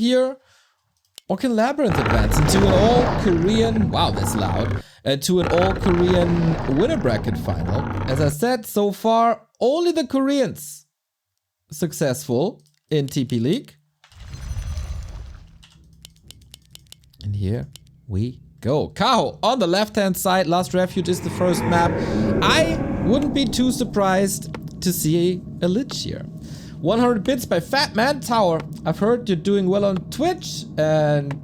here? Or can LabyRinth advance into an all-Korean... Wow, that's loud. To an all-Korean winner bracket final. As I said, so far, only the Koreans successful in TP League. And here we go. Kaho on the left-hand side. Last Refuge is the first map. I wouldn't be too surprised to see a Lich here. 100 bits by Fat Man Tower. I've heard you're doing well on Twitch and...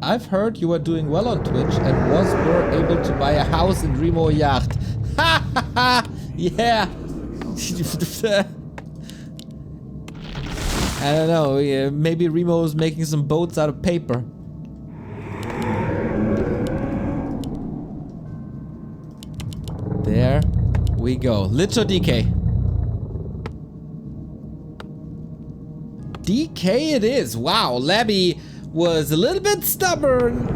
I've heard you are doing well on Twitch and were able to buy a house in Remo Yacht. Ha ha ha! Yeah! I don't know, maybe Remo is making some boats out of paper. There we go. Lich or DK? DK it is. Wow, Labby was a little bit stubborn.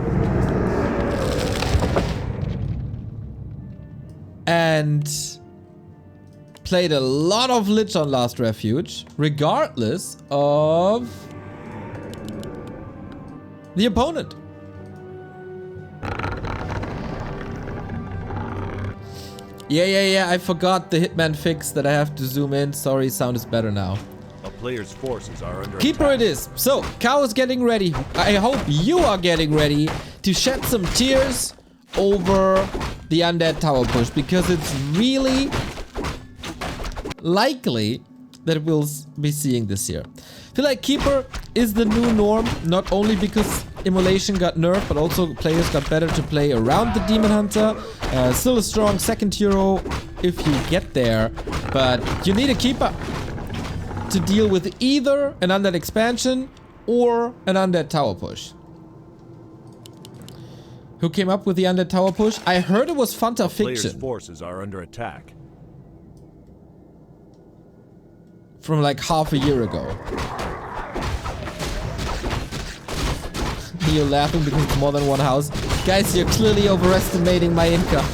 And played a lot of Lich on Last Refuge, regardless of the opponent. Yeah, I forgot the Hitman fix that I have to zoom in. Sorry, sound is better now. A player's forces are under Keeper attack. it is. So, Kaho is getting ready. I hope you are getting ready to shed some tears over the undead tower push, because it's really likely that we'll be seeing this year. I feel like Keeper is the new norm, not only because Immolation got nerfed, but also players got better to play around the Demon Hunter. Still a strong second hero if you get there, but you need a Keeper to deal with either an undead expansion or an undead tower push. Who came up with the undead tower push? I heard it was Fanta Players' Fiction. forces are under attack. From like half a year ago. You're laughing because it's more than one house. Guys, you're clearly overestimating my income.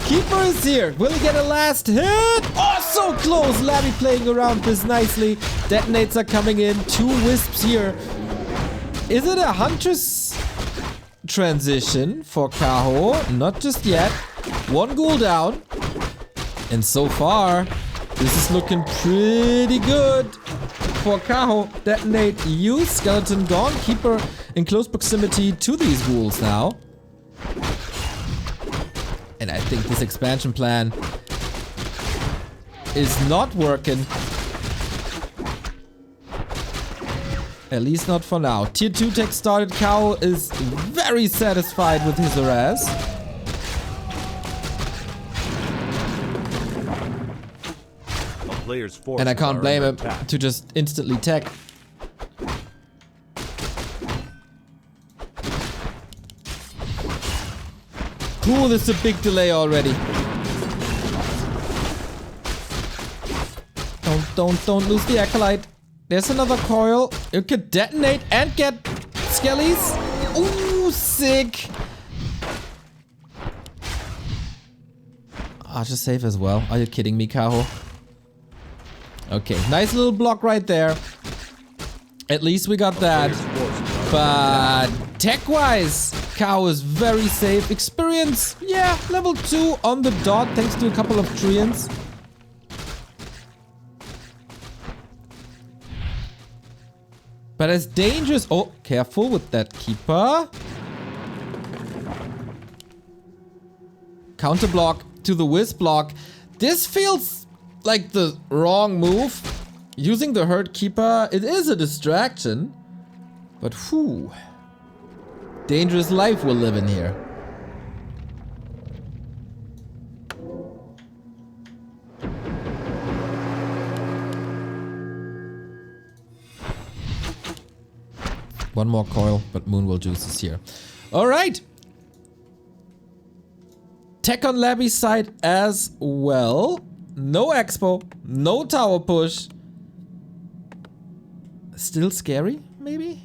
Keeper is here. Will he get a last hit? Oh, so close. Labby playing around this nicely. Detonates are coming in. 2 wisps here. Is it a Huntress transition for Kaho? Not just yet. 1 ghoul down. And so far, this is looking pretty good for Kaho. Detonate use. Skeleton gone. Keeper in close proximity to these ghouls now. And I think this expansion plan is not working. At least not for now. Tier 2 tech started. Kaho is very satisfied with his harass. And I can't blame him to just instantly tech. Cool, this is a big delay already. Don't lose the Acolyte. There's another coil. You could detonate and get skellies. Ooh, sick. Ah, just save as well. Are you kidding me, Kaho? Okay, nice little block right there. At least we got that. But tech-wise, Kaho is very safe. Experience, yeah, level 2 on the dot thanks to a couple of treants. But as dangerous... Oh, careful with that Keeper. Counter block to the Wisp block. This feels like the wrong move. Using the Hurt Keeper, it is a distraction. But whew. Dangerous life we'll live in here. One more coil, but Moonwell Juice is here. Alright. Tech on Labby's side as well. No expo, no tower push. Still scary, maybe?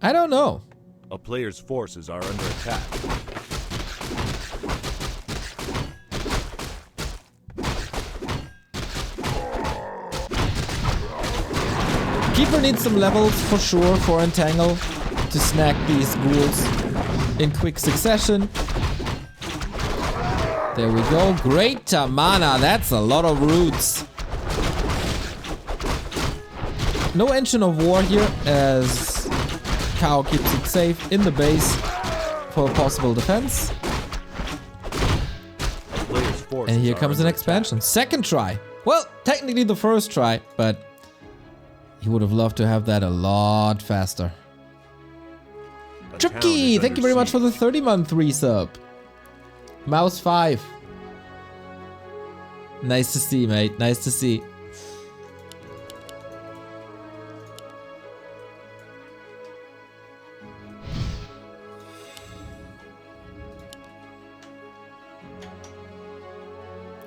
I don't know. A player's forces are under attack. Keeper needs some levels for sure for Entangle to snag these ghouls in quick succession. There we go. Great mana. That's a lot of roots. No Engine of War here as Kaho keeps it safe in the base for possible defense. And here comes an expansion. Second try. Well, technically the first try, but he would have loved to have that a lot faster. Tripkey, thank you very much for the 30-month resub. Mouse 5. Nice to see, mate. Nice to see.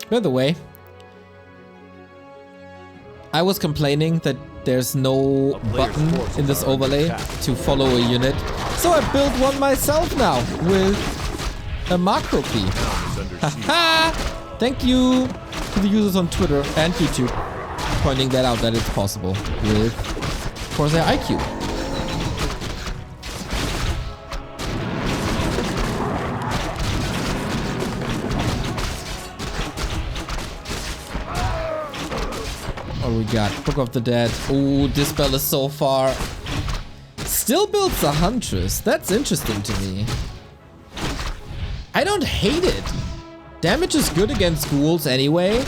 By the way, I was complaining that there's no button in this overlay to follow a unit. So I built one myself now with a macro key. Haha! Thank you to the users on Twitter and YouTube pointing that out, that it's possible with CORSAIR IQ. We got Book of the Dead. Ooh, Dispel is so far. Still builds a Huntress. That's interesting to me. I don't hate it. Damage is good against ghouls anyway.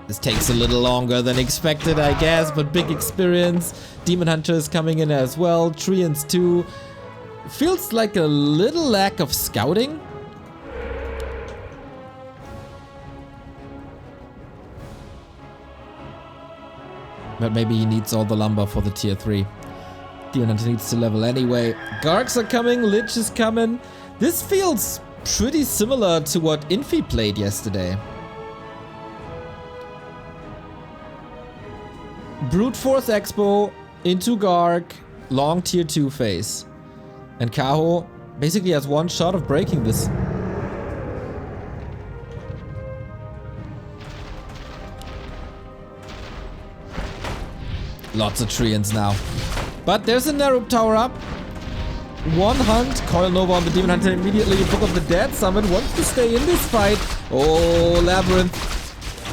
This takes a little longer than expected, I guess, but big experience. Demon Hunter is coming in as well. Treants too. Feels like a little lack of scouting. But maybe he needs all the lumber for the tier 3. Demon Hunter needs to level anyway. Gargs are coming, Lich is coming. This feels pretty similar to what Infi played yesterday. Brute Force Expo into Garg, long tier 2 phase. And Kaho basically has one shot of breaking this. Lots of treants now. But there's a Nerub tower up. One hunt. Coil Nova on the Demon Hunter immediately. Book of the Dead summon wants to stay in this fight. Oh, LabyRinth.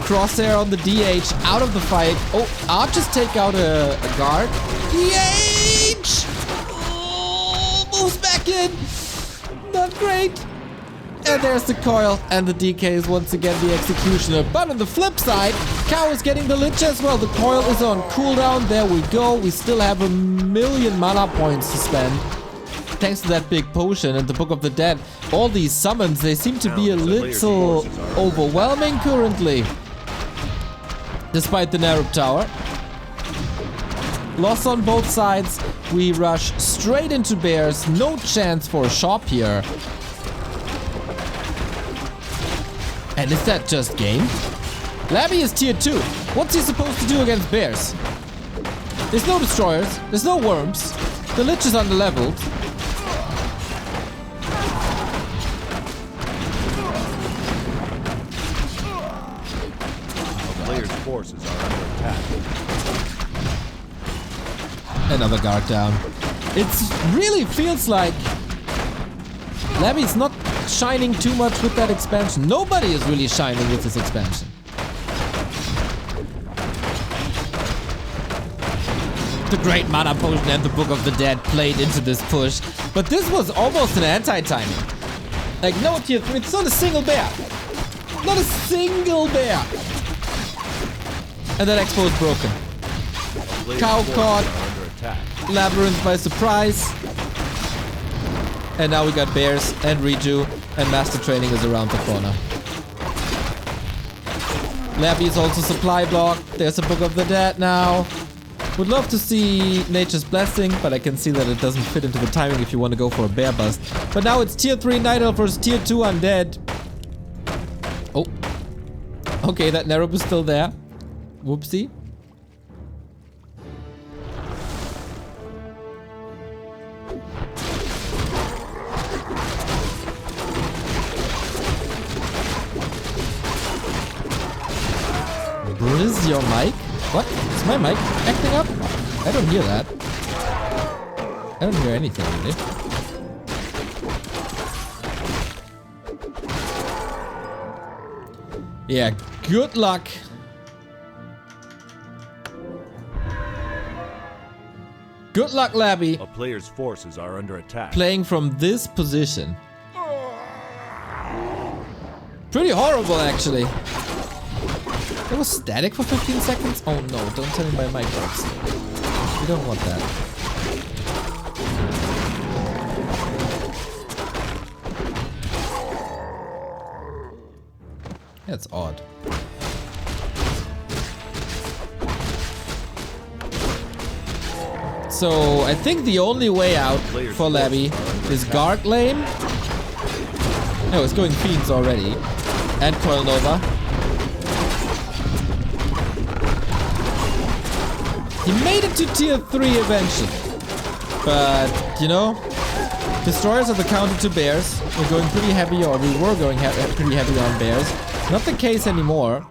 Crosshair on the DH. Out of the fight. Oh, Archers take out a guard. DH! Oh, moves back in. Not great. And there's the coil, and the DK is once again the executioner. But on the flip side, Kaho is getting the Lich as well. The coil is on cooldown. There we go. We still have 1,000,000 mana points to spend. Thanks to that big potion and the Book of the Dead. All these summons, they seem to be a little overwhelming currently. Despite the Nerub tower. Loss on both sides. We rush straight into bears. No chance for a shop here. And is that just game? Labby is tier 2. What's he supposed to do against bears? There's no destroyers. There's no worms. The Lich is underleveled. The player's forces are under attack. Another guard down. It really feels like Labby's not shining too much with that expansion. Nobody is really shining with this expansion. The Great Mana Potion and the Book of the Dead played into this push, but this was almost an anti-timing. Like, no tier 3, it's not a single bear. Not a single bear. And that expo is broken. Kaho caught LabyRinth by surprise. And now we got bears and redo, and master training is around the corner. Labby is also supply blocked. There's a Book of the Dead now. Would love to see Nature's Blessing, but I can see that it doesn't fit into the timing if you want to go for a bear bust. But now it's tier 3 Night Elf versus tier 2 Undead. Oh. Okay, that Nerub is still there. Whoopsie. is your mic? What? Is my mic acting up? I don't hear that. I don't hear anything really. Yeah, good luck. Good luck, Labby. A player's forces are under attack. Playing from this position. Pretty horrible, actually. It was static for 15 seconds? Oh no, don't tell me my mic works. We don't want that. That's odd. So, I think the only way out for Labby is guard lane. No, it's going Fiends already. And Coil Nova. He made it to tier 3 eventually. But, you know, Destroyers are the counter to Bears. We're going pretty heavy, or we were going pretty heavy on Bears. Not the case anymore.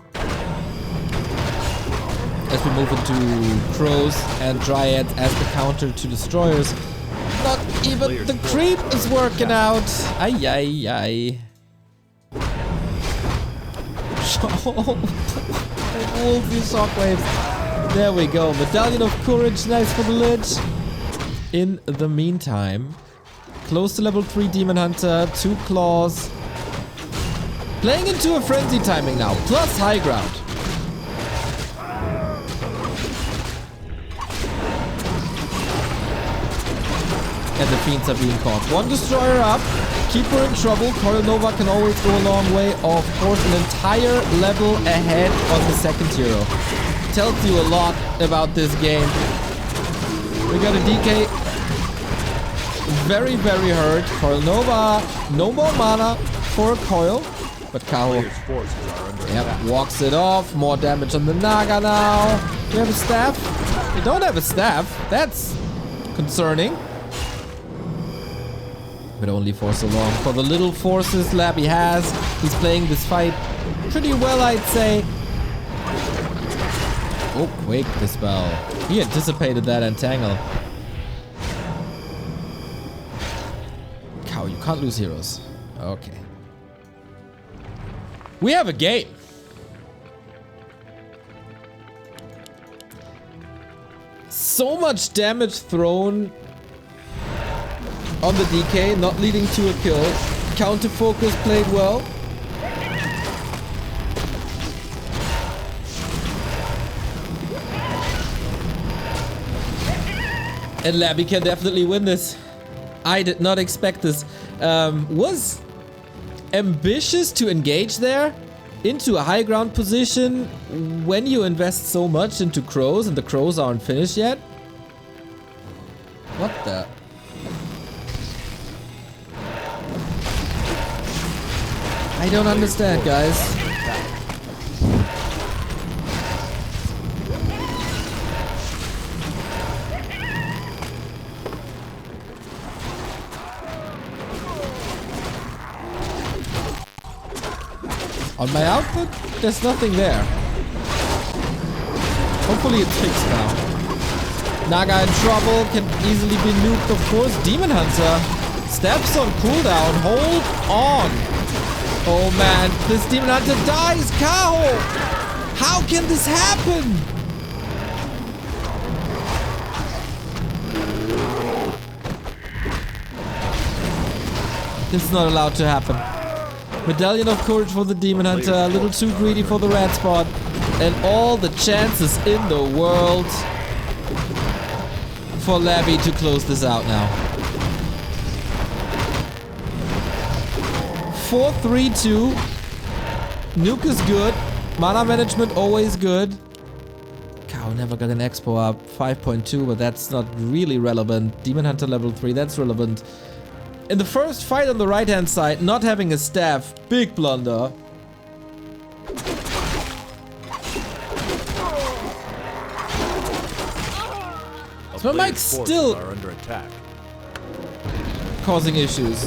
As we move into Crows and Dryads as the counter to Destroyers. Not even the creep is working out. Ay, ay, ay. All these shockwaves. There we go. Medallion of Courage. Nice for the lid. In the meantime, close to level 3 Demon Hunter. 2 Claws. Playing into a frenzy timing now. Plus high ground. And the Fiends are being caught. One Destroyer up. Keeper in trouble. Coil Nova can always go a long way. Of course, an entire level ahead on the second hero. Tells you a lot about this game. We got a DK. Very, very hurt. Coil Nova. No more mana for a Coil. But Kaho, yep, walks it off. More damage on the Naga now. Do you have a staff? We don't have a staff. That's concerning. But only for so long. For the little forces Labby has, he's playing this fight pretty well, I'd say. Oh, quick dispel. He anticipated that entangle. Cow, you can't lose heroes. Okay. We have a game. So much damage thrown on the DK, not leading to a kill. Counter focus played well. And Labby can definitely win this. I did not expect this. Was ambitious to engage there into a high ground position when you invest so much into Crows and the Crows aren't finished yet. What the? I don't understand, guys. On my output, there's nothing there. Hopefully it's fixed now. Naga in trouble, can easily be nuked, of course. Demon Hunter steps on cooldown. Hold on. Oh man, this Demon Hunter dies! Kaho! How can this happen? This is not allowed to happen. Medallion of Courage for the Demon Hunter, a little too greedy for the red spot. And all the chances in the world for Labby to close this out now. 4-3-2. Nuke is good. Mana management always good. Cow never got an expo up. 5.2, but that's not really relevant. Demon Hunter level 3, that's relevant. In the first fight on the right hand side, not having a staff, big blunder. So my mic's still under attack. Causing issues.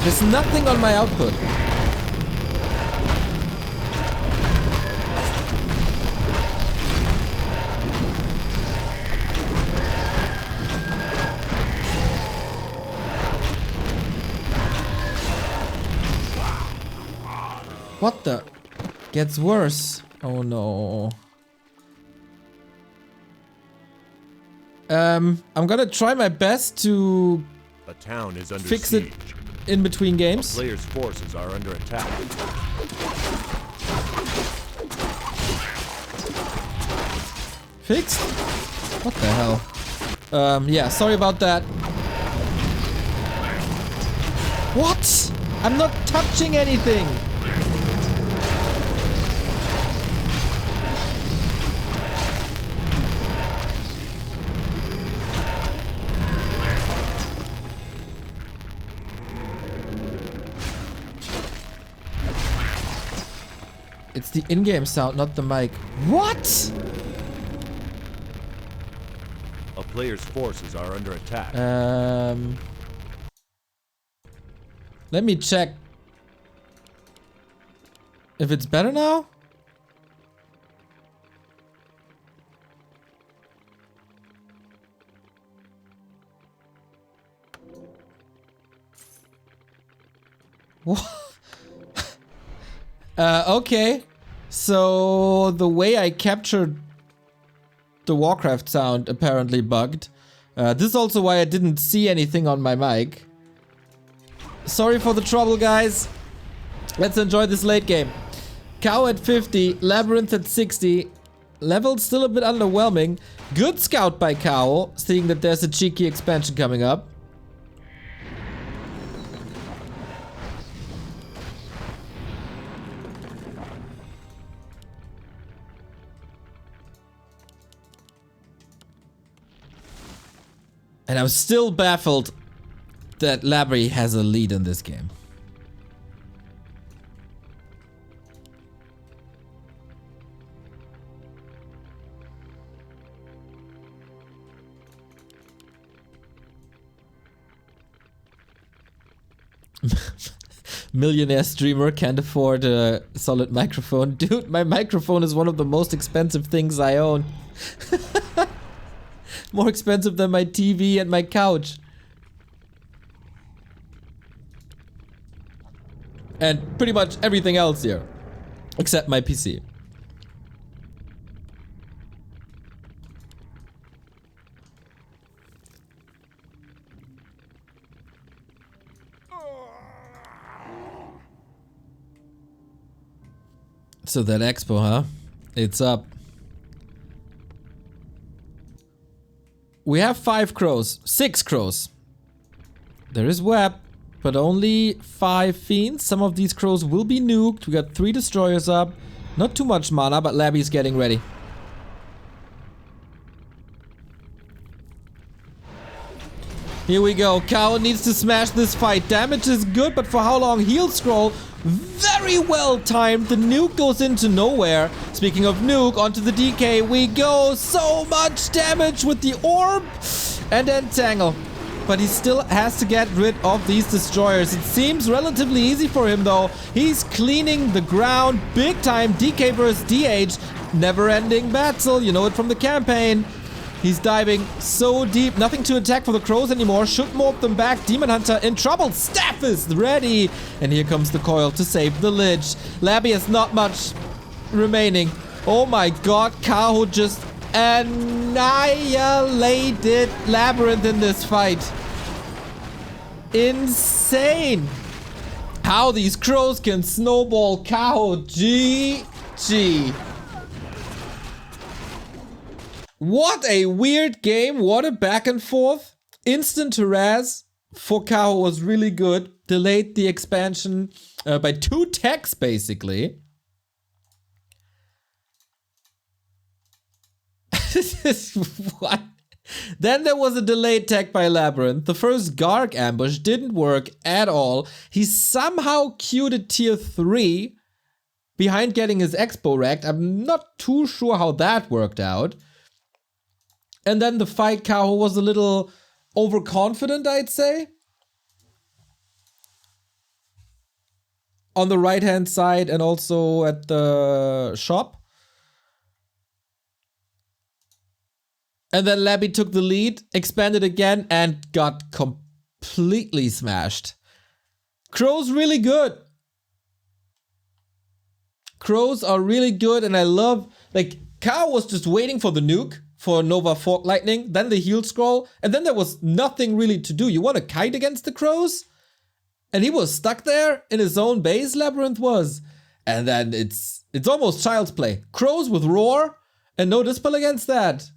There's nothing on my output. What the? Gets worse. Oh no. I'm gonna try my best to A town is under fix siege. it in between A games. player's forces are under attack. Fixed? What the hell? Yeah, sorry about that. What? I'm not touching anything. It's the in-game sound, not the mic. What? A player's forces are under attack. Let me check if it's better now. What? Okay. So the way I captured the Warcraft sound apparently bugged. This is also why I didn't see anything on my mic. Sorry for the trouble, guys. Let's enjoy this late game. Kaho at 50, LabyRinth at 60. Level still a bit underwhelming. Good scout by Kaho, seeing that there's a cheeky expansion coming up. And I'm still baffled that Labry has a lead in this game. Millionaire streamer can't afford a solid microphone. Dude, my microphone is one of the most expensive things I own. More expensive than my TV and my couch. And pretty much everything else here. Except my PC. So that expo, huh? It's up. We have 5 crows. 6 crows. There is web, but only 5 fiends. Some of these crows will be nuked. We got 3 destroyers up. Not too much mana, but Labby's getting ready. Here we go. Kaho needs to smash this fight. Damage is good, but for how long? Heal scroll. Very well timed. The nuke goes into nowhere. Speaking of nuke, onto the DK we go. So much damage with the orb. And then Tangle. But he still has to get rid of these destroyers. It seems relatively easy for him though. He's cleaning the ground big time. DK versus DH. Never ending battle. You know it from the campaign. He's diving so deep. Nothing to attack for the crows anymore. Should morph them back. Demon Hunter in trouble. Staff is ready. And here comes the coil to save the Lich. Labby has not much remaining. Oh my god. Kaho just annihilated LabyRinth in this fight. Insane. How these crows can snowball Kaho. GG. What a weird game. What a back and forth. Instant harass for Kaho was really good. Delayed the expansion by 2 techs basically. What? Then there was a delayed tech by LabyRinth. The first Garg ambush didn't work at all. He somehow queued a tier 3 behind getting his expo wrecked. I'm not too sure how that worked out. And then the fight, Kaho was a little overconfident, I'd say. On the right-hand side and also at the shop. And then Labby took the lead, expanded again, and got completely smashed. Crow's really good. Crows are really good, and I love, like, Kaho was just waiting for the nuke for Nova Fork Lightning, then the heal scroll, and then there was nothing really to do. You want to kite against the crows? And he was stuck there in his own base, LabyRinth was. And then it's almost child's play. Crows with roar, and no dispel against that.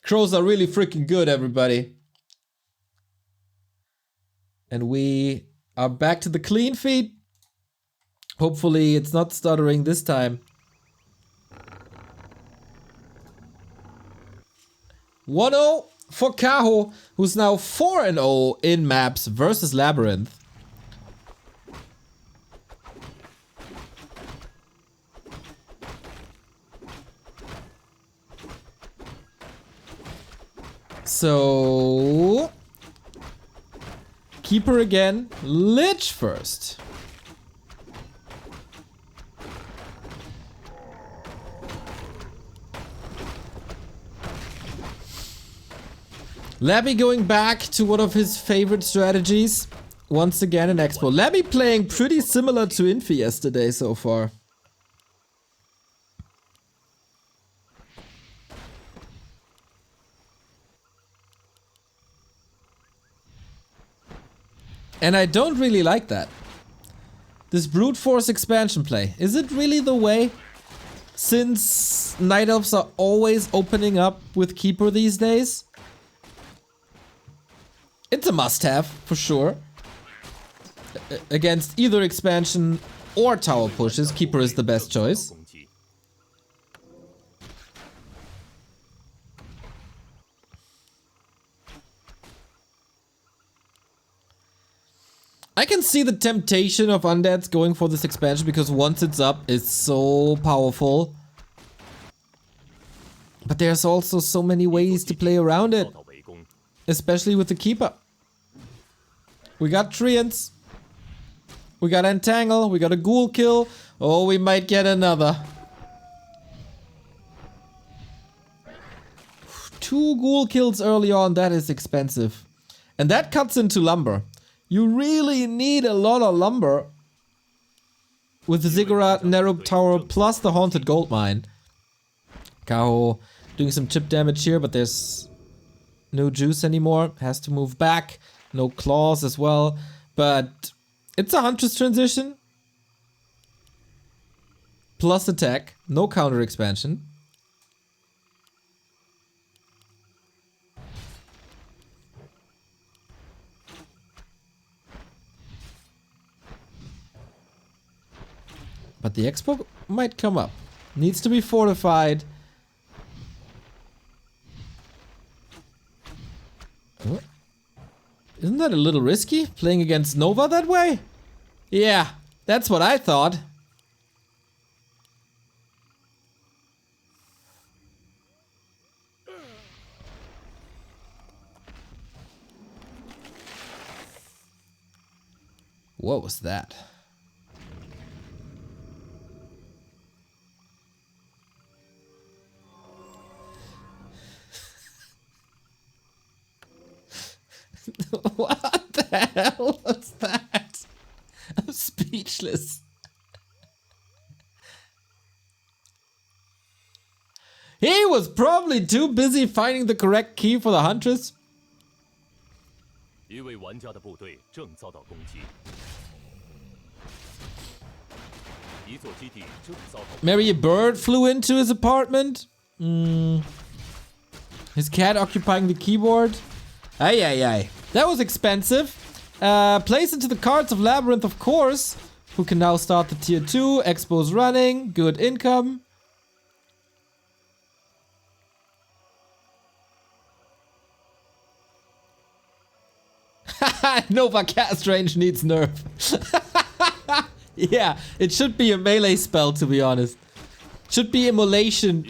Crows are really freaking good, everybody. And we are back to the clean feed. Hopefully it's not stuttering this time. 1-0 for Kaho, who's now 4-0 in maps versus LabyRinth. So, Keeper again, Lich first. Labby going back to one of his favorite strategies. Once again in Expo. Labby playing pretty similar to Infi yesterday so far. And I don't really like that. This brute force expansion play. Is it really the way? Since Night Elves are always opening up with Keeper these days. It's a must-have, for sure. Against either expansion or tower pushes, Keeper is the best choice. I can see the temptation of undeads going for this expansion because once it's up, it's so powerful. But there's also so many ways to play around it. Especially with the Keeper. We got Treants. We got Entangle. We got a Ghoul kill. Oh, we might get another. 2 Ghoul kills early on. That is expensive. And that cuts into lumber. You really need a lot of lumber. With the Ziggurat, Narrow Tower, plus the Haunted Gold Mine. Kaho doing some chip damage here, but there's no juice anymore. Has to move back. No claws as well. But it's a Huntress transition. Plus attack. No counter expansion. But the Expo might come up. Needs to be fortified. Oh. Isn't that a little risky? Playing against Nova that way? Yeah, that's what I thought. What was that? What the hell was that? I'm speechless. He was probably too busy finding the correct key for the Huntress. Maybe a bird flew into his apartment? His cat occupying the keyboard? Ay, ay, ay. That was expensive. Plays into the cards of LabyRinth, of course. Who can now start the tier 2. Expo's running. Good income. Nova cast range needs nerf. Yeah, it should be a melee spell, to be honest. Should be immolation,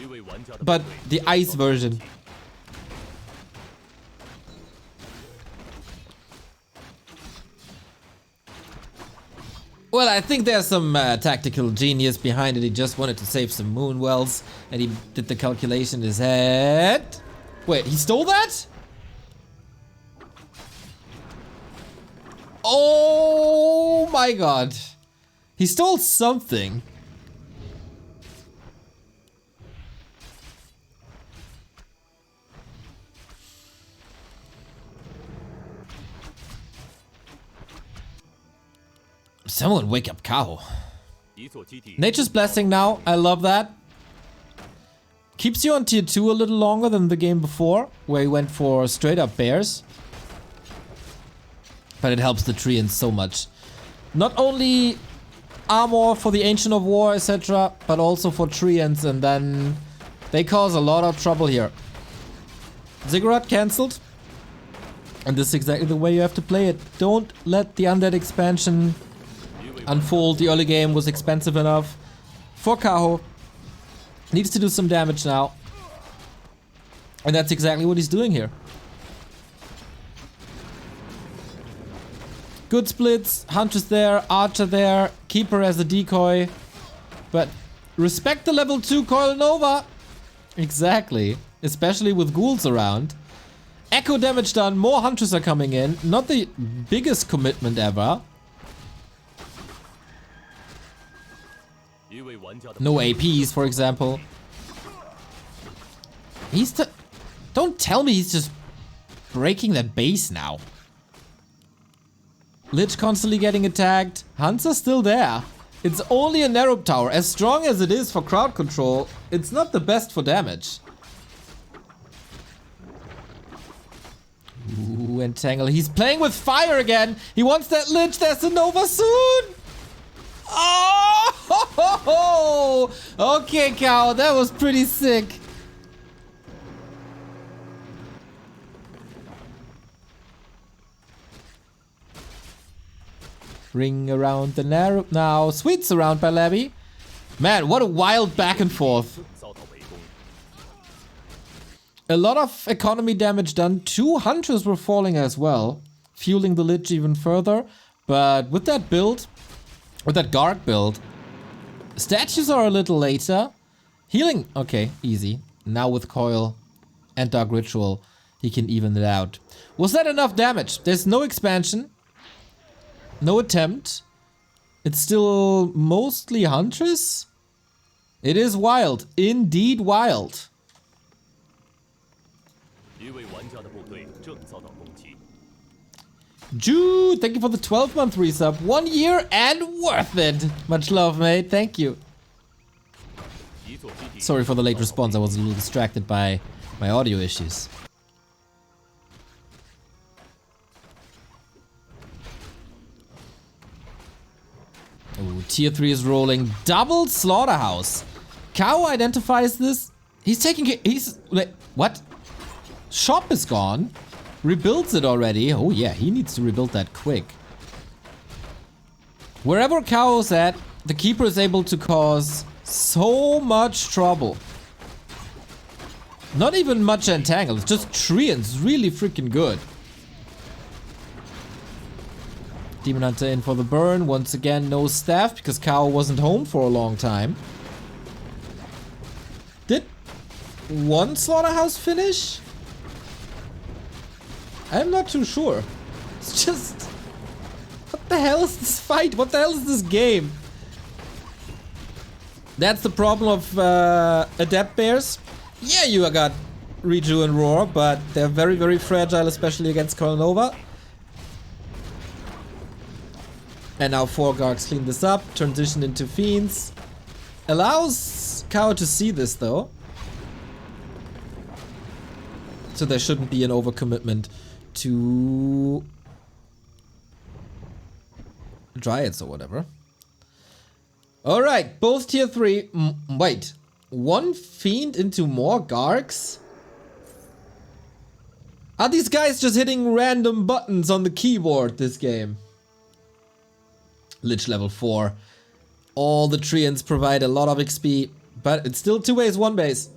but the ice version. Well, I think there's some tactical genius behind it. He just wanted to save some moon wells, and he did the calculation in his head. Wait, he stole that? Oh my god. He stole something. Someone wake up Kaho. Nature's Blessing now. I love that. Keeps you on tier 2 a little longer than the game before, where he went for straight up bears. But it helps the Treants so much. Not only armor for the Ancient of War, etc., but also for Treants, and then they cause a lot of trouble here. Ziggurat cancelled. And this is exactly the way you have to play it. Don't let the undead expansion unfold. The early game was expensive enough for Kaho. Needs to do some damage now. And that's exactly what he's doing here. Good splits. Hunter's there. Archer there. Keeper as a decoy. But respect the level 2 Coil Nova. Exactly. Especially with ghouls around. Echo damage done. More hunters are coming in. Not the biggest commitment ever. No APs, for example. Don't tell me he's just breaking that base now. Lich constantly getting attacked. Hunts are still there. It's only a narrow tower. As strong as it is for crowd control, it's not the best for damage. Ooh, Entangle. He's playing with fire again. He wants that Lich. There's a Nova soon. Oh! Okay, Kaho, that was pretty sick. Ring around the narrow now. Sweet surround by Labby. Man, what a wild back and forth. A lot of economy damage done. 2 hunters were falling as well, fueling the Lich even further. But with that build, with that Garg build, statues are a little later. Healing, okay, easy. Now with Coil and Dark Ritual, he can even it out. Was that enough damage? There's no expansion. No attempt. It's still mostly Huntress. It is wild. Indeed wild. Jude, thank you for the 12-month resub. 1 year and worth it. Much love, mate. Thank you. Sorry for the late response. I was a little distracted by my audio issues. Ooh, tier 3 is rolling. Double Slaughterhouse. Kaho identifies this. He's taking... Wait, what? Shop is gone. Rebuilds it already. Oh yeah, he needs to rebuild that quick. Wherever Kaho's at, the Keeper is able to cause so much trouble. Not even much Entangle, it's just Treants. Really freaking good. Demon Hunter in for the burn. Once again, no staff because Kaho wasn't home for a long time. Did one Slaughterhouse finish? I'm not too sure. It's just... What the hell is this fight? What the hell is this game? That's the problem of Adept Bears. Yeah, you got Reju and Roar, but they're very, very fragile, especially against Coil Nova. And now 4 Gargs clean this up, transition into Fiends. Allows Kaho to see this though. So there shouldn't be an overcommitment to Dryads or whatever. Alright, both tier 3. Wait, 1 Fiend into more Gargs? Are these guys just hitting random buttons on the keyboard this game? Lich level 4. All the Treants provide a lot of XP, but it's still 2 ways, 1 base.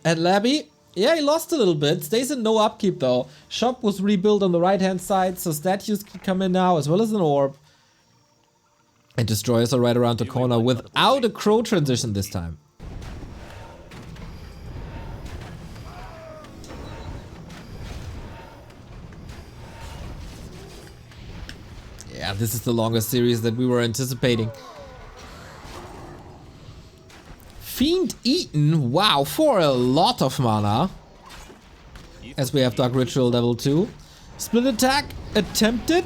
And Labby, yeah, he lost a little bit. Stays in no upkeep though. Shop was rebuilt on the right hand side, so statues can come in now as well as an orb. And destroyers are right around the corner without a crow transition this time. Yeah, this is the longest series that we were anticipating. Fiend Eaten, wow, for a lot of mana. As we have Dark Ritual level 2. Split attack attempted.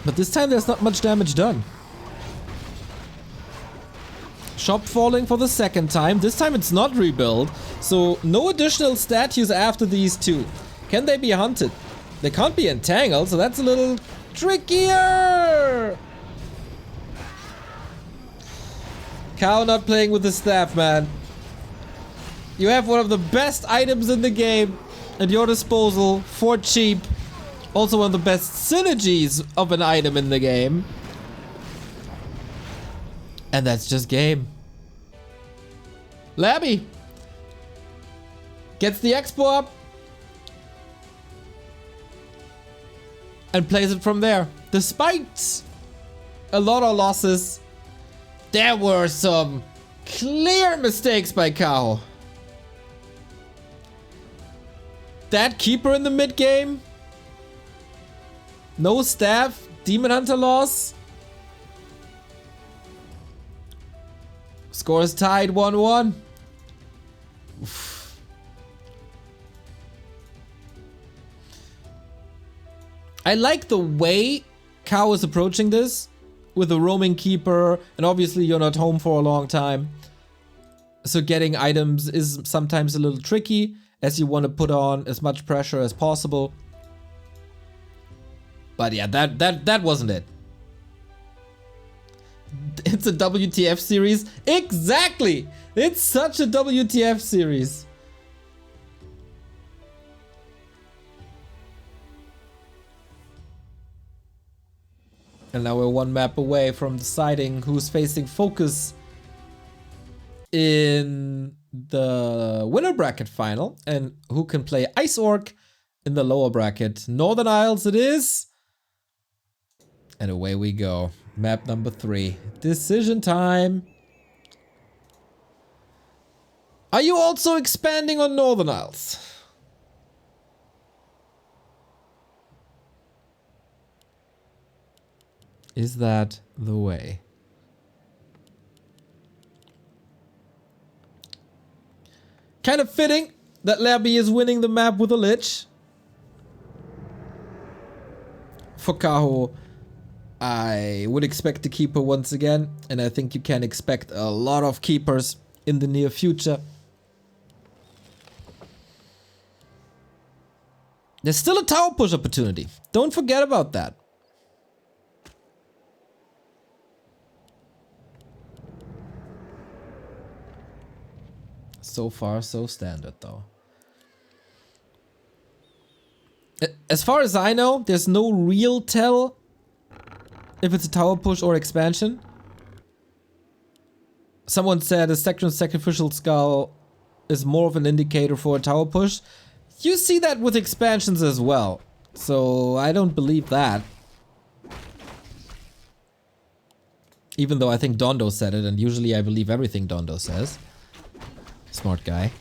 But this time there's not much damage done. Shop falling for the second time. This time it's not rebuild. So no additional statues after these two. Can they be hunted? They can't be entangled, so that's a little trickier. Kaho not playing with the staff, man. You have one of the best items in the game at your disposal for cheap. Also one of the best synergies of an item in the game. And that's just game. Labby gets the expo up and plays it from there. Despite a lot of losses, there were some clear mistakes by Kaho. That keeper in the mid game. No staff. Demon Hunter loss. Score is tied 1-1. I like the way Kaho is approaching this with a roaming keeper, and obviously you're not home for a long time. So getting items is sometimes a little tricky, as you want to put on as much pressure as possible. But yeah, that wasn't it. It's a WTF series. Exactly! It's such a WTF series. And now we're one map away from deciding who's facing Focus in the winner bracket final and who can play Ice Orc in the lower bracket. Northern Isles it is. And away we go. Map number 3. Decision time. Are you also expanding on Northern Isles? Is that the way? Kind of fitting that Labby is winning the map with a Lich. For Kaho, I would expect to keep her once again, and I think you can expect a lot of keepers in the near future. There's still a tower push opportunity. Don't forget about that. So far, so standard though. As far as I know, there's no real tell if it's a tower push or expansion. Someone said a second sacrificial skull is more of an indicator for a tower push. You see that with expansions as well. So I don't believe that. Even though I think Dondo said it, and usually I believe everything Dondo says. Smart guy.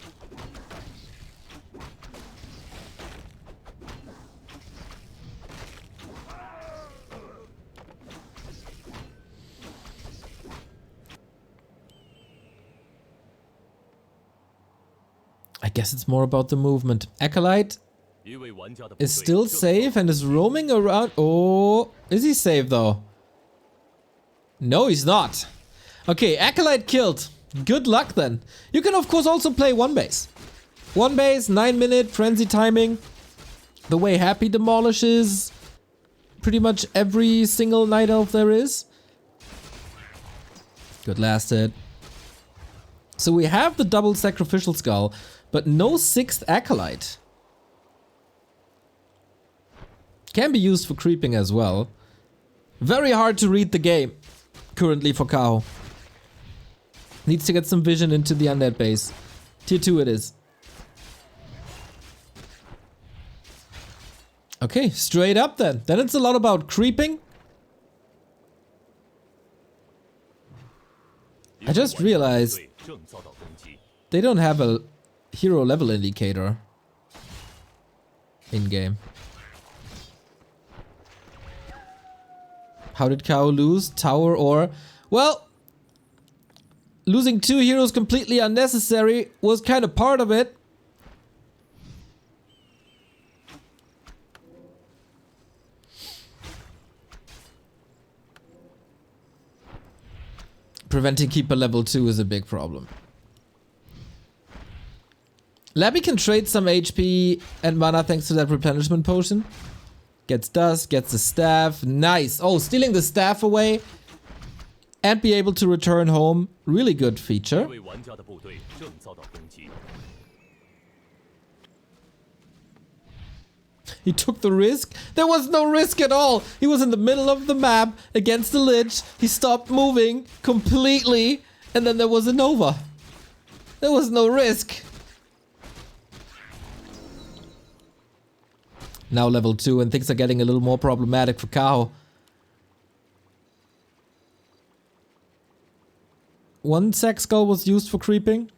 I guess it's more about the movement. Acolyte is still safe and is roaming around. Oh, is he safe though? No, he's not. Okay, Acolyte killed. Good luck then. You can of course also play one base. One base, 9-minute, frenzy timing. The way Happy demolishes pretty much every single night elf there is. Good last hit. So we have the double sacrificial skull, but no 6th Acolyte. Can be used for creeping as well. Very hard to read the game currently for Kaho. Needs to get some vision into the undead base. Tier 2 it is. Okay, straight up then. Then it's a lot about creeping. I just realized they don't have a hero level indicator in game. How did Kaho lose? Tower or... Well, losing 2 heroes completely unnecessary was kind of part of it. Preventing Keeper level 2 is a big problem. Labby can trade some HP and mana thanks to that replenishment potion. Gets dust, gets the staff. Nice. Oh, stealing the staff away and be able to return home. Really good feature. He took the risk. There was no risk at all. He was in the middle of the map against the Lich. He stopped moving completely and then there was a Nova. There was no risk. Now level 2 and things are getting a little more problematic for Kaho. 1 sack skull was used for creeping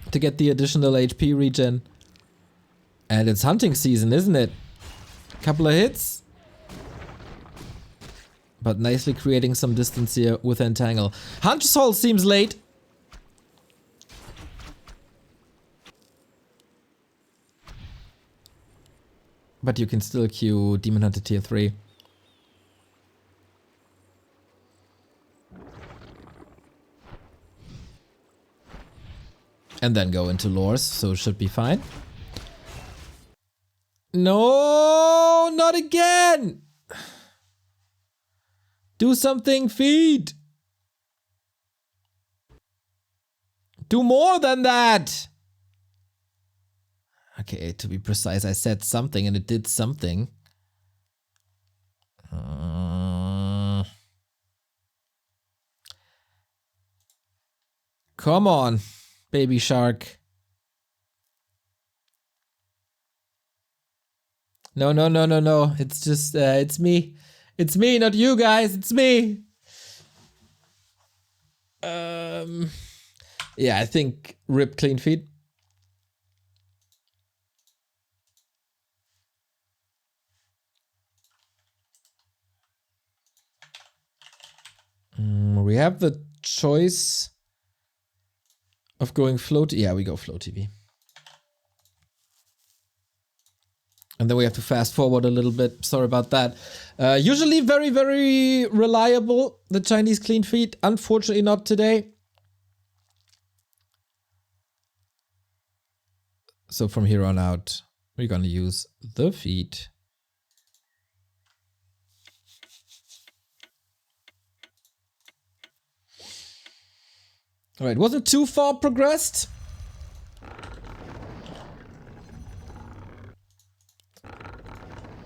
to get the additional HP regen. And it's hunting season, isn't it? Couple of hits. But nicely creating some distance here with Entangle. Hunter's Hall seems late. But you can still queue Demon Hunter tier 3. And then go into lores, so it should be fine. No, not again! Do something, feed! Do more than that! Okay, to be precise, I said something and it did something. Come on, baby shark. No, no, no, no, no. It's just, it's me. It's me, not you guys. It's me. Yeah, I think rip clean feed. We have the choice of going flow. Yeah, we go flow TV. And then we have to fast forward a little bit. Sorry about that. Usually very, very reliable, the Chinese clean feed. Unfortunately not today. So from here on out, we're gonna use the feed. All right, wasn't too far progressed.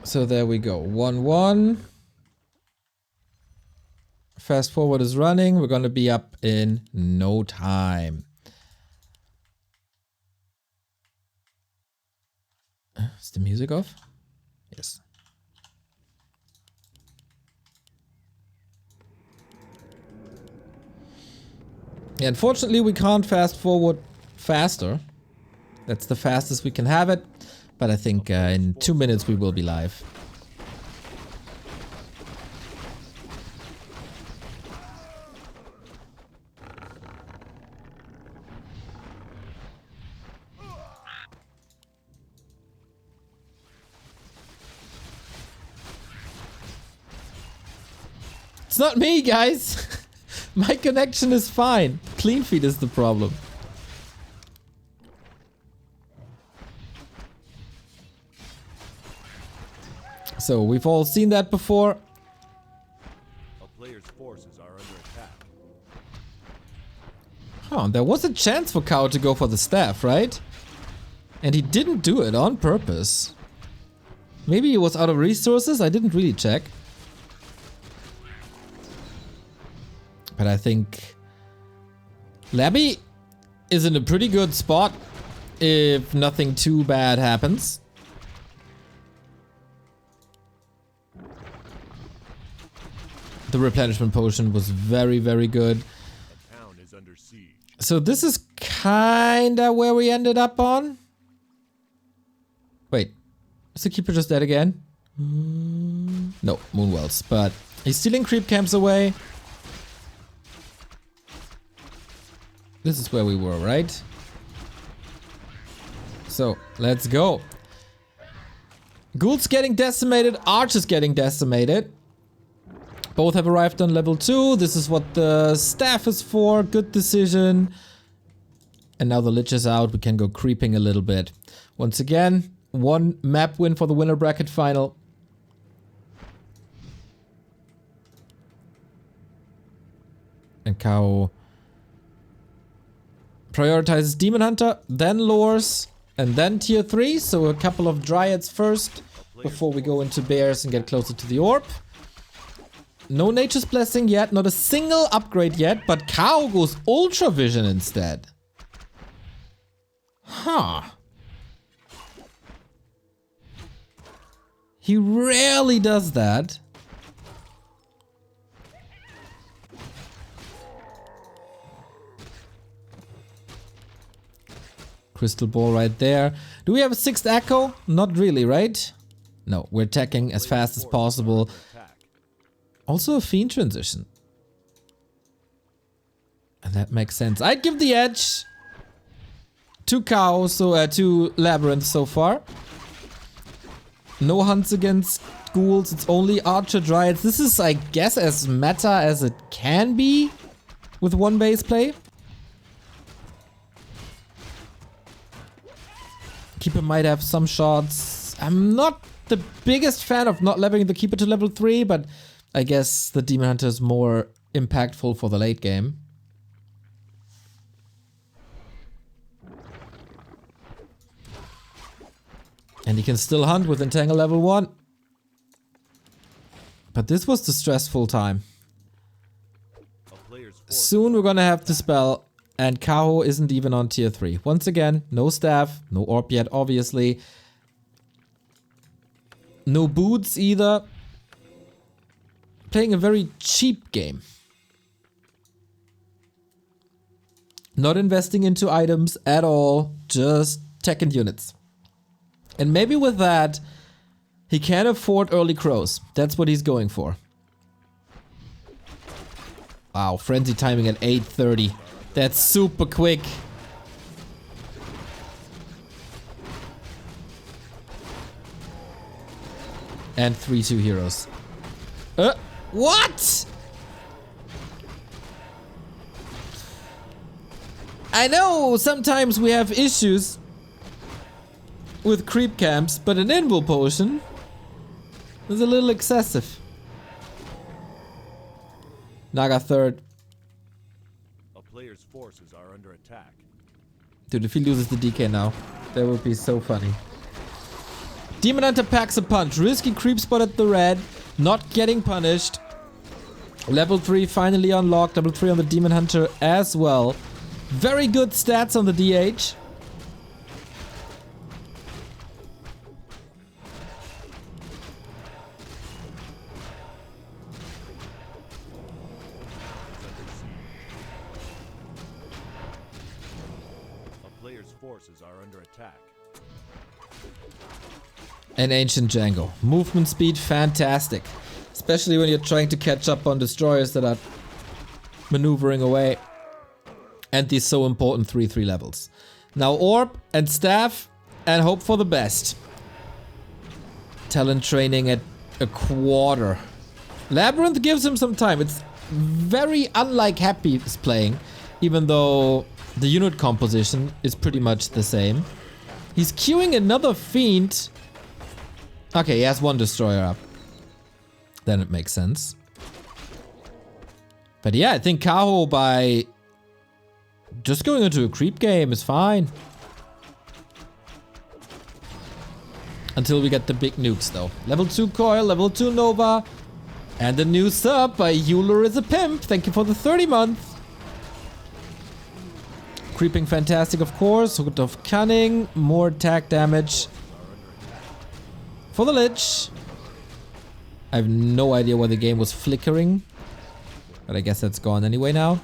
So there we go, 1-1. Fast forward is running. We're gonna be up in no time. Is the music off? Yes. Yeah, unfortunately we can't fast forward faster. That's the fastest we can have it. But I think in 2 minutes we will be live. It's not me, guys. My connection is fine. Clean feed is the problem. So we've all seen that before. A player's forces are under attack. Oh, there was a chance for Kaho to go for the staff, right? And he didn't do it on purpose. Maybe he was out of resources? I didn't really check. But I think Labby is in a pretty good spot if nothing too bad happens. The replenishment potion was very, very good. The town is under siege. So this is kinda where we ended up on. Wait, is the keeper just dead again? No, Moonwells, but He's stealing creep camps away. This is where we were, right? So, let's go. Ghouls getting decimated, archers getting decimated. Both have arrived on level 2. This is what the staff is for. Good decision. And now the Lich is out. We can go creeping a little bit. Once again, 1 map win for the winner bracket final. And Kaho prioritizes Demon Hunter, then Lures, and then tier 3. So a couple of Dryads first before we go into Bears and get closer to the Orb. No Nature's Blessing yet, not a single upgrade yet, but Kaho goes Ultra Vision instead. Huh. He rarely does that. Crystal Ball right there. Do we have a 6th Echo? Not really, right? No, we're attacking as fast as possible. Also a Fiend transition. And that makes sense. I'd give the edge to Kaho, so to LabyRinth so far. No hunts against ghouls, it's only Archer Dryads. This is, I guess, as meta as it can be with 1 base play. Keeper might have some shots. I'm not the biggest fan of not leveling the Keeper to level 3, but I guess the Demon Hunter is more impactful for the late game. And he can still hunt with Entangle level 1. But this was the stressful time. Soon we're gonna have the spell, and Kaho isn't even on tier 3. Once again, no staff, no orb yet, obviously. No boots either. Playing a very cheap game. Not investing into items at all, just tech and units. And maybe with that, he can afford early crows. That's what he's going for. Wow, frenzy timing at 8:30. That's super quick. And 3-2 heroes. What? I know sometimes we have issues with creep camps, but an invul potion is a little excessive. Naga third. A player's forces are under attack. Dude, if he loses the DK now, that would be so funny. Demon Hunter packs a punch. Risky creep spot at the red. Not getting punished. Level 3 finally unlocked. Level 3 on the Demon Hunter as well. Very good stats on the DH. A player's forces are under attack. And Ancient Django. Movement speed, fantastic. Especially when you're trying to catch up on destroyers that are maneuvering away. And these so important 3-3 levels. Now Orb and Staff and hope for the best. Talent training at a quarter. LabyRinth gives him some time. It's very unlike Happy's playing. Even though the unit composition is pretty much the same. He's queuing another Fiend. Okay, he has 1 destroyer up. Then it makes sense. But yeah, I think Kaho by just going into a creep game is fine. Until we get the big nukes though. Level 2 Coil, level 2 Nova. And the new sub by Euler is a Pimp. Thank you for the 30 month. Creeping fantastic, of course. Hooked of Cunning. More attack damage. For the Lich. I have no idea why the game was flickering. But I guess that's gone anyway now.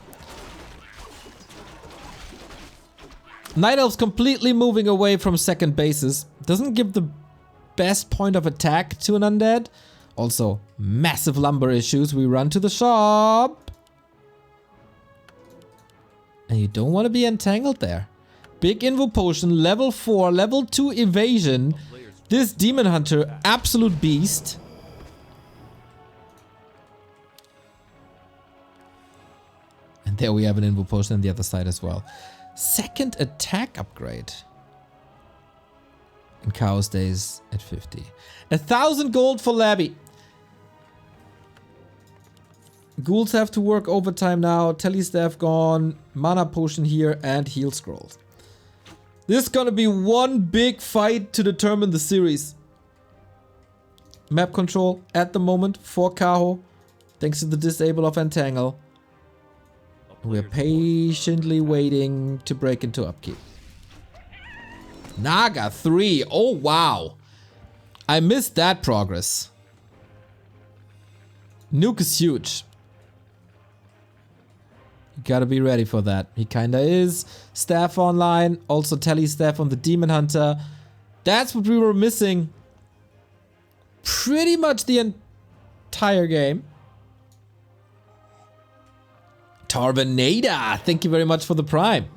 Night Elf's completely moving away from second bases. Doesn't give the best point of attack to an undead. Also, massive lumber issues. We run to the shop. And you don't want to be entangled there. Big Invo Potion, level 4, level 2 evasion. This Demon Hunter, absolute beast. And there we have an Invo Potion on the other side as well. Second attack upgrade. And Kaho stays at 50. 1,000 gold for Labby. Ghouls have to work overtime now. Telestaff gone. Mana Potion here and Heal Scrolls. This is gonna be one big fight to determine the series. Map control at the moment for Kaho. Thanks to the disable of Entangle. We're patiently waiting to break into upkeep. Naga 3. Oh, wow. I missed that progress. Nuke is huge. You gotta be ready for that. He kinda is. Staff online. Also Telestaff on the Demon Hunter. That's what we were missing. Pretty much the entire game. Tarvanada, thank you very much for the Prime.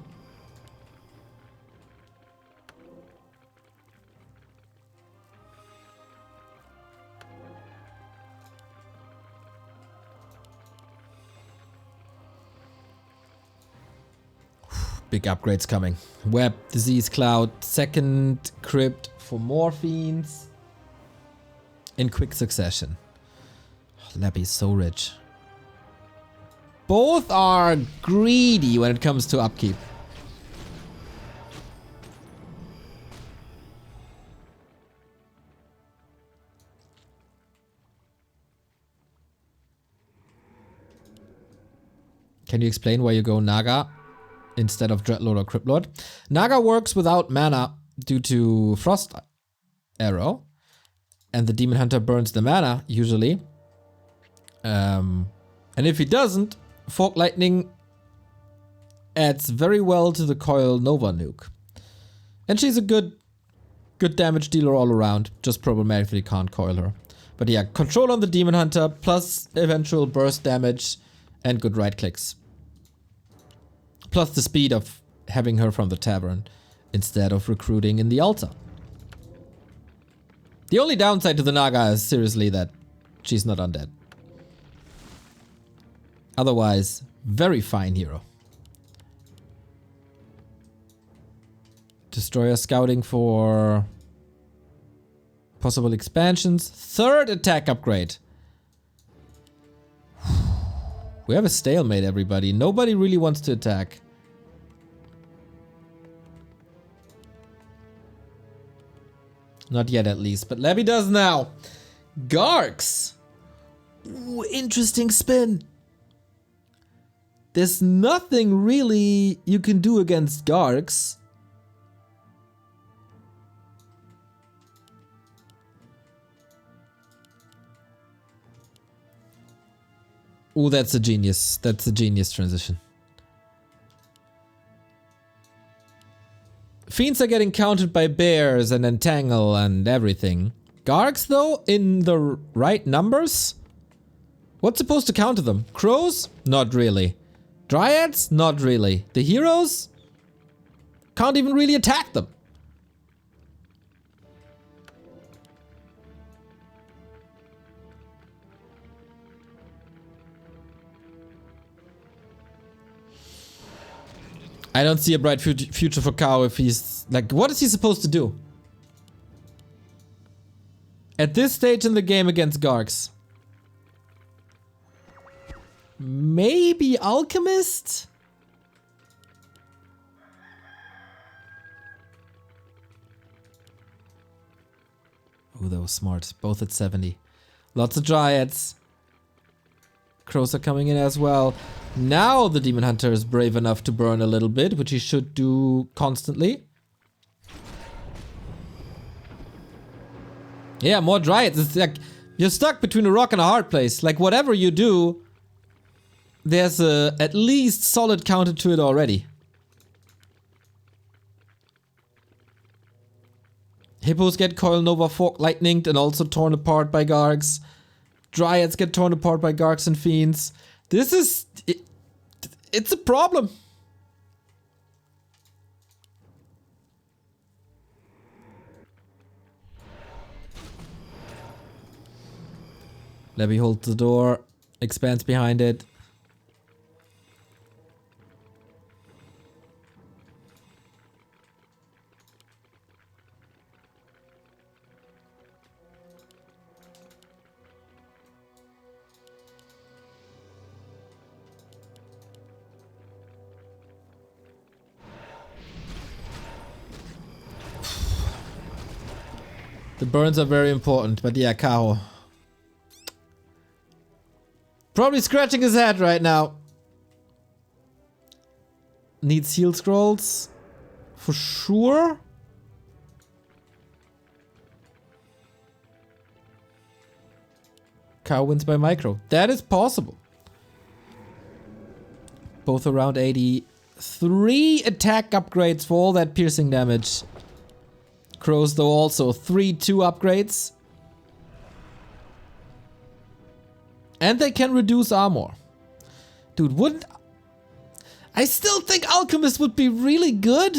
Big upgrades coming. Web, Disease Cloud, second Crypt for more fiends. In quick succession. Oh, Labby is so rich. Both are greedy when it comes to upkeep. Can you explain why you go Naga instead of Dreadlord or Cryptlord? Naga works without mana due to Frost Arrow. And the Demon Hunter burns the mana, usually. And if he doesn't, Fork Lightning adds very well to the Coil Nova nuke. And she's a good damage dealer all around. Just problematically can't coil her. But yeah, control on the Demon Hunter, plus eventual burst damage and good right clicks. Plus the speed of having her from the tavern instead of recruiting in the altar. The only downside to the Naga is seriously that she's not undead. Otherwise, very fine hero. Destroyer scouting for possible expansions. Third attack upgrade. We have a stalemate, everybody. Nobody really wants to attack. Not yet, at least. But Labby does now. Garks. Ooh, interesting spin. There's nothing really you can do against Garks. Oh, that's a genius. That's a genius transition. Fiends are getting countered by bears and entangle and everything. Garks, though, in the right numbers? What's supposed to counter them? Crows? Not really. Dryads? Not really. The heroes? Can't even really attack them. I don't see a bright future for Kaho if he's... Like, what is he supposed to do? At this stage in the game against Garks. Maybe Alchemist? Oh, that was smart. Both at 70. Lots of Dryads. Crows are coming in as well. Now the Demon Hunter is brave enough to burn a little bit, which he should do constantly. Yeah, more Dryads. It's like you're stuck between a rock and a hard place. Like whatever you do, there's a at least solid counter to it already. Hippos get Coil Nova Fork Lightninged and also torn apart by Gargs. Dryads get torn apart by Garks and Fiends. This is... it's a problem. Labby holds the door, expands behind it. The burns are very important, but yeah, Kaho. Probably scratching his head right now. Needs heal scrolls. For sure. Kaho wins by micro. That is possible. Both around 80. 3 attack upgrades for all that piercing damage. Crows though also 3-2 upgrades. And they can reduce armor. Dude, wouldn't... I still think Alchemist would be really good.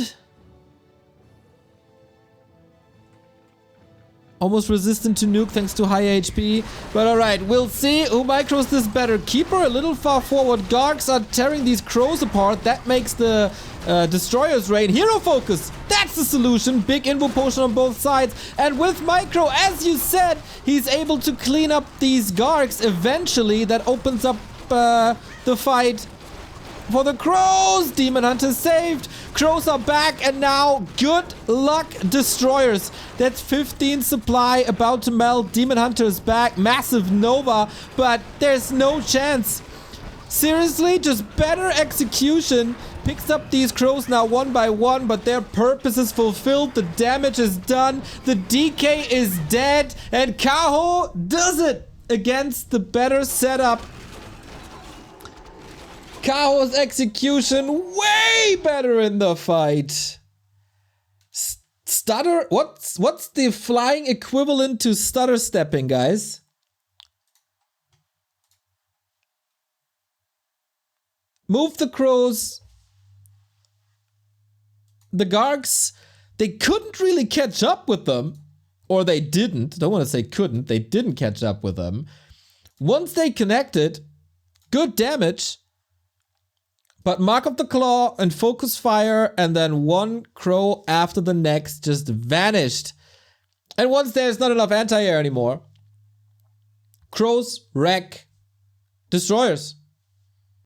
Almost resistant to nuke thanks to high HP. But alright, we'll see who micros this better. Keeper a little far forward. Gargs are tearing these crows apart. That makes the Destroyer's rain. Hero focus. That's the solution. Big invo potion on both sides. And with micro, as you said, he's able to clean up these Gargs eventually. That opens up the fight for the crows. Demon Hunter saved. Crows are back, and now good luck, Destroyers. That's 15 supply about to melt. Demon Hunter is back. Massive Nova, but there's no chance. Seriously, just better execution. Picks up these crows now one by one, but their purpose is fulfilled. The damage is done. The DK is dead, and Kaho does it against the better setup. Kaho's execution way better in the fight. Stutter? What's the flying equivalent to stutter stepping, guys? Move the crows. The Gargs, they couldn't really catch up with them. Or they didn't. Don't want to say couldn't. They didn't catch up with them. Once they connected, good damage. But Mark of the Claw and Focus Fire, and then one crow after the next just vanished. And once there's not enough anti-air anymore, crows wreck Destroyers.